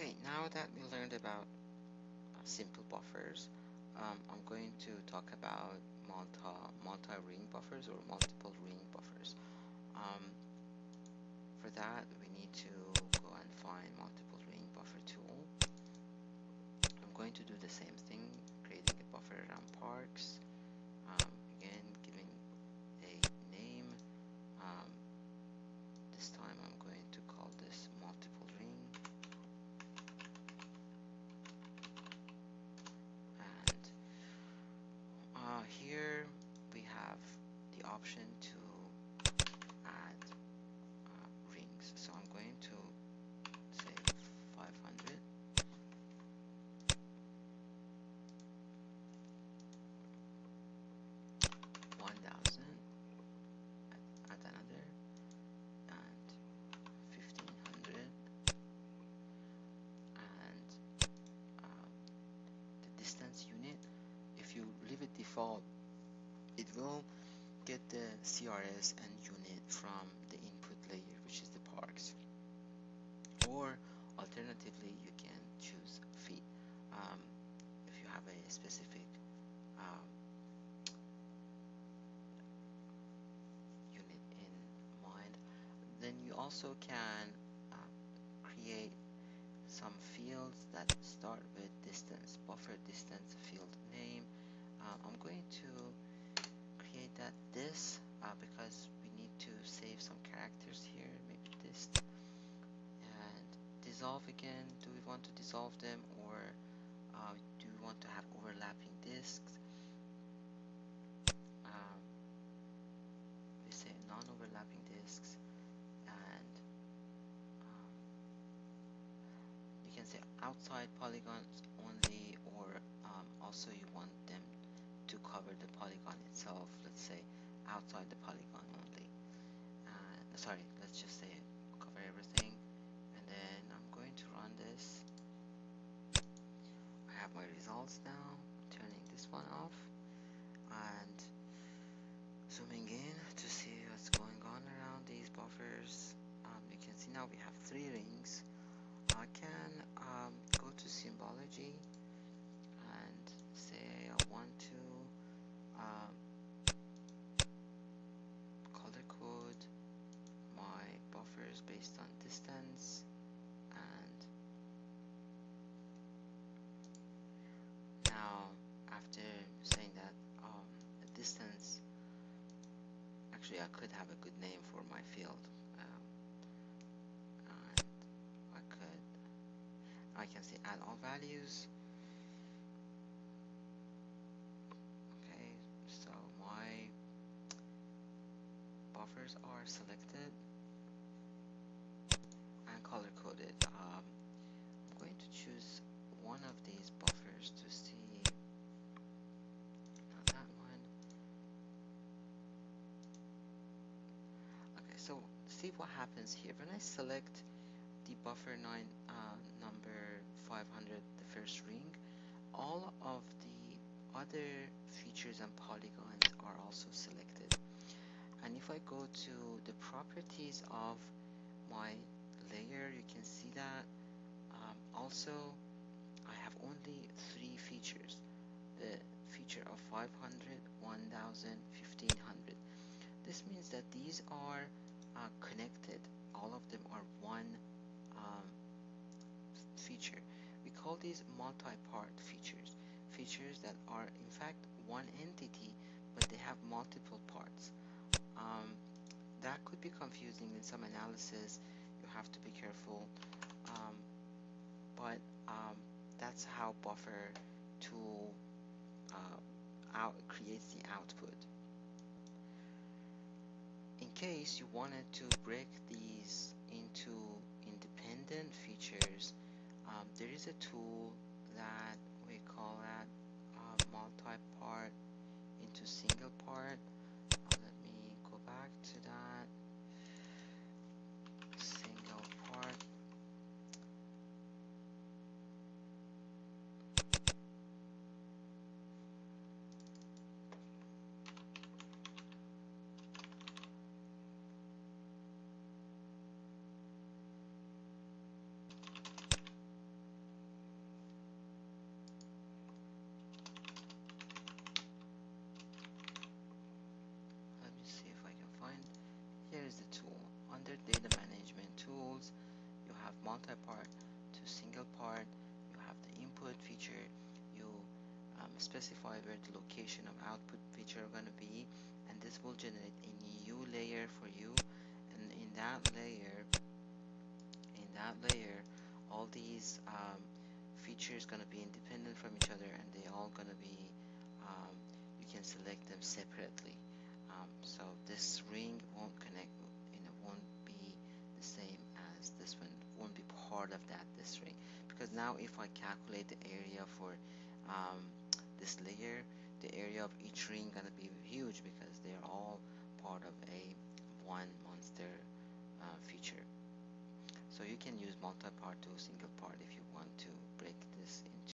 Okay, now that we learned about simple buffers, I'm going to talk about multi-ring buffers or multiple ring buffers. Um, for that, we need to go and find multiple ring buffer tool. I'm going to do the same thing, creating a buffer around parks. Again, giving a name. Um, this time I'm going to call this multiple ring, and here we have the option to add rings. So I'm going to say 500, 1000, add another, and 1500, and the distance unit. If you leave it default, it will get the CRS and unit from the input layer, which is the parks. Or alternatively, you can choose feet. Um, if you have a specific um, unit in mind, then you also can create some fields that start with distance, buffer distance field name. I'm going to create that this because we need to save some characters here, maybe this, and dissolve again. Do we want to dissolve them, or do we want to have overlapping disks? Um, we say non-overlapping disks, and um, you can say outside polygons only, or also you want them to cover the polygon itself. Let's say outside the polygon only. Sorry, let's just say cover everything, and then I'm going to run this. I have my results now. Turning this one off and zooming in to see what's going on around these buffers. You can see now we have 3 rings. I can go to symbology and say I want to um, color code my buffers based on distance, and now after saying that the distance, actually I could have a good name for my field, and I can say add all values. Okay, so my buffers are selected and color coded. I'm going to choose one of these buffers to see, not that one. Okay, so see what happens here. When I select the buffer 9 number 500, the first ring, all of the other features and polygons are also selected. And if I go to the properties of my layer, you can see that also I have only 3 features: the feature of 500, 1000, 1500. This means that these are connected. All of them are one um, feature. We call these multi-part features, features that are in fact one entity, but they have multiple parts. That could be confusing in some analysis. You have to be careful, um, but that's how buffer tool creates the output. In case you wanted to break these into independent features, there is a tool that we call that multi-part into single part. Let me go back to that. Single part. data management tools. You have multi-part to single part. You have the input feature. You specify where the location of output feature are going to be, and this will generate a new layer for you. And in that layer, all these features gonna be independent from each other, and they all gonna be um, you can select them separately. So this ring won't connect, won't be the same as this one. Won't be part of this ring, because now if I calculate the area for um, this layer, the area of each ring gonna be huge because they're all part of a one monster feature. So you can use multi-part to single part